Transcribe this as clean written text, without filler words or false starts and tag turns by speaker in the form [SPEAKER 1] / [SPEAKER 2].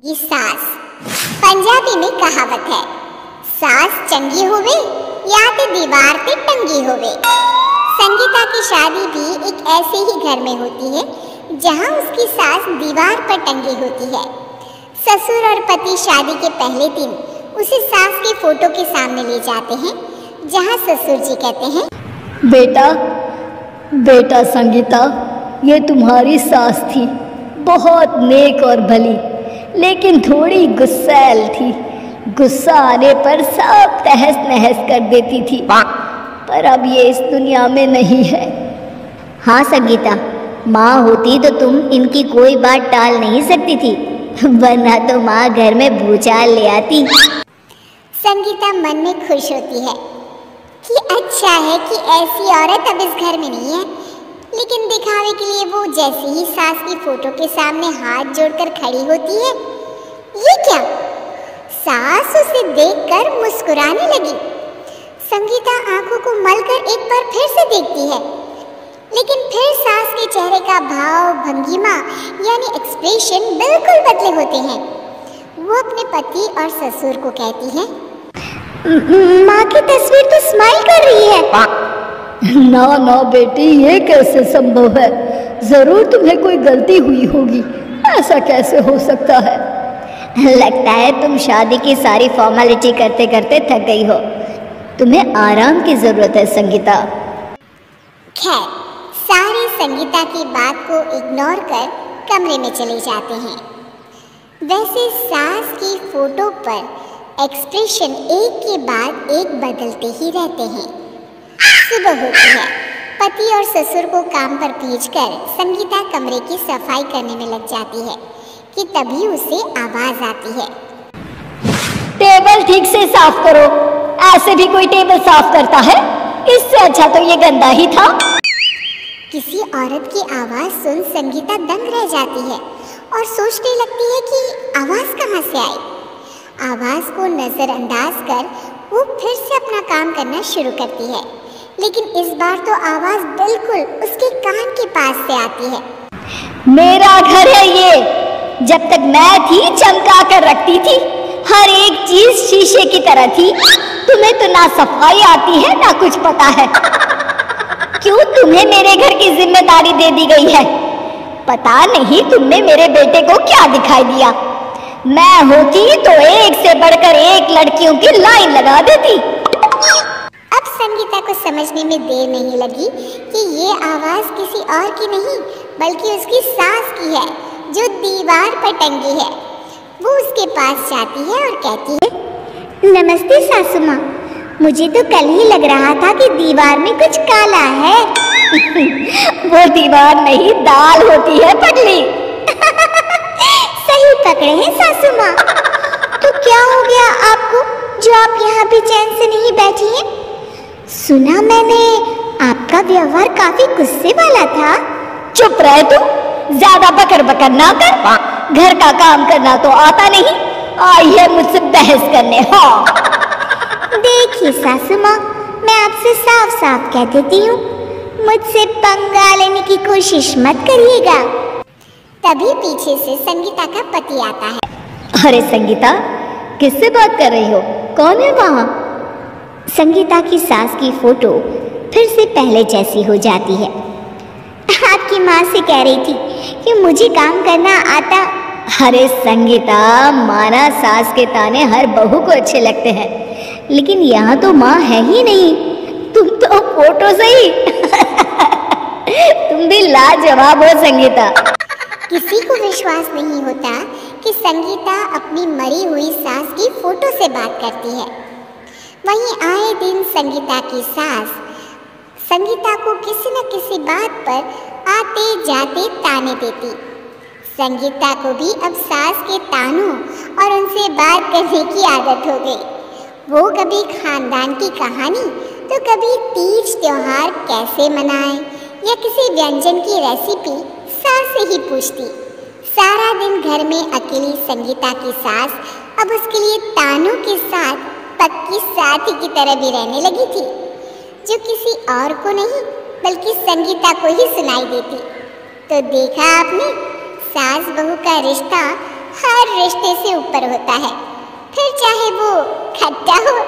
[SPEAKER 1] ये सास पंजाबी में कहावत है, सास चंगी होवे या ते दीवार ते टंगी होवे। संगीता की शादी भी एक ऐसे ही घर में होती है जहां उसकी सास दीवार पर टंगी होती है। ससुर और पति शादी के पहले दिन उसे सास के फोटो के सामने ले जाते हैं, जहां ससुर जी कहते हैं,
[SPEAKER 2] बेटा बेटा संगीता, ये तुम्हारी सास थी, बहुत नेक और भली, लेकिन थोड़ी गुस्सैल थी। गुस्सा आने पर सब तहस नहस कर देती थी, पर अब ये इस दुनिया में नहीं है।
[SPEAKER 3] हाँ संगीता, माँ होती तो तुम इनकी कोई बात टाल नहीं सकती थी, वरना तो माँ घर में भूचाल ले आती।
[SPEAKER 1] संगीता मन में खुश होती है कि अच्छा है कि ऐसी औरत अब इस घर में नहीं है, लेकिन दिखावे के लिए वो जैसे ही सास की फोटो के सामने हाथ जोड़कर खड़ी होती है, ये क्या, सास उसे देखकर मुस्कुराने लगी। संगीता आंखों को मलकर एक बार फिर से देखती है, लेकिन फिर सास के चेहरे का भाव, भंगिमा यानी एक्सप्रेशन बिल्कुल बदले होते हैं। वो अपने पति और ससुर को कहती है,
[SPEAKER 3] माँ की तस्वीर तो स्माइल कर रही है।
[SPEAKER 2] ना ना बेटी, ये कैसे संभव है? जरूर तुम्हें कोई गलती हुई होगी, ऐसा कैसे हो सकता है?
[SPEAKER 3] लगता है तुम शादी की सारी फॉर्मेलिटी करते करते थक गई हो, तुम्हें आराम की जरूरत है संगीता।
[SPEAKER 1] खैर, सारे संगीता की बात को इग्नोर कर कमरे में चले जाते हैं। वैसे सास की फोटो पर एक्सप्रेशन एक के बाद एक बदलते ही रहते हैं। सुबह होती है, पति और ससुर को काम पर भेजकर संगीता कमरे की सफाई करने में लग जाती है कि तभी उसे आवाज आती है,
[SPEAKER 2] टेबल ठीक से साफ करो। ऐसे भी कोई टेबल साफ करता है? इससे अच्छा तो ये गंदा ही था।
[SPEAKER 1] किसी औरत की आवाज सुन संगीता दंग रह जाती है और सोचने लगती है कि आवाज कहाँ से आई। आवाज को नजरअंदाज कर वो फिर से अपना काम करना शुरू करती है, लेकिन इस बार तो आवाज बिल्कुल उसके कान के पास से आती है।
[SPEAKER 2] मेरा घर है ये, जब तक मैं थी चमका कर रखती थी, हर एक चीज शीशे की तरह थी। तुम्हें तो ना सफाई आती है ना कुछ पता है। क्यों तुम्हें मेरे घर की जिम्मेदारी दे दी गई है? पता नहीं तुमने मेरे बेटे को क्या दिखाई दिया। मैं होती तो एक से बढ़कर एक लड़कियों की लाइन लगा देती।
[SPEAKER 1] अब संगीता को समझने में देर नहीं लगी कि ये आवाज किसी और की नहीं बल्कि उसकी सास की है, जो दीवार पर टंगी है। वो उसके पास जाती है और कहती है,
[SPEAKER 3] नमस्ते सासू माँ, मुझे तो कल ही लग रहा था कि दीवार में कुछ काला है।
[SPEAKER 2] वो दीवार नहीं, दाल होती है पगली।
[SPEAKER 3] सही पकड़े हैं सासू माँ। तो क्या हो गया आपको जो आप यहाँ भी चैन से नहीं बैठी हैं? सुना मैंने आपका व्यवहार काफी गुस्से वाला था।
[SPEAKER 2] चुप रहे तुम, ज्यादा बकर बकर ना कर। घर का काम करना तो आता नहीं, आई है मुझसे बहस करने। हाँ
[SPEAKER 3] देखिए सासू माँ, मैं आपसे साफ साफ कह देती हूँ, मुझसे पंगा लेने की कोशिश मत करिएगा।
[SPEAKER 1] तभी पीछे से संगीता का पति आता है।
[SPEAKER 2] अरे संगीता, किससे बात कर रही हो? कौन है वहाँ?
[SPEAKER 3] संगीता की सास की फोटो फिर से पहले जैसी हो जाती है। आपकी माँ से कह रही थी कि मुझे काम करना आता।
[SPEAKER 2] अरे संगीता, माना सास के ताने हर बहू को अच्छे लगते हैं, लेकिन यहाँ तो माँ है ही नहीं, तुम तो फोटो सही। तुम भी लाजवाब हो संगीता।
[SPEAKER 1] किसी को विश्वास नहीं होता कि संगीता अपनी मरी हुई सास की फोटो से बात करती है। वहीं आए दिन संगीता की सास संगीता को किसी न किसी बात पर आते जाते ताने देती। संगीता को भी अब सास के तानों और उनसे बात करने की आदत हो गई। वो कभी खानदान की कहानी तो कभी तीज त्योहार कैसे मनाएं या किसी व्यंजन की रेसिपी सास से ही पूछती। सारा दिन घर में अकेली संगीता की सास अब उसके लिए तानों के साथ पक्की साथी की तरह भी रहने लगी थी, जो किसी और को नहीं बल्कि संगीता को ही सुनाई देती। तो देखा आपने, सास बहू का रिश्ता हर रिश्ते से ऊपर होता है, फिर चाहे वो खट्टा हो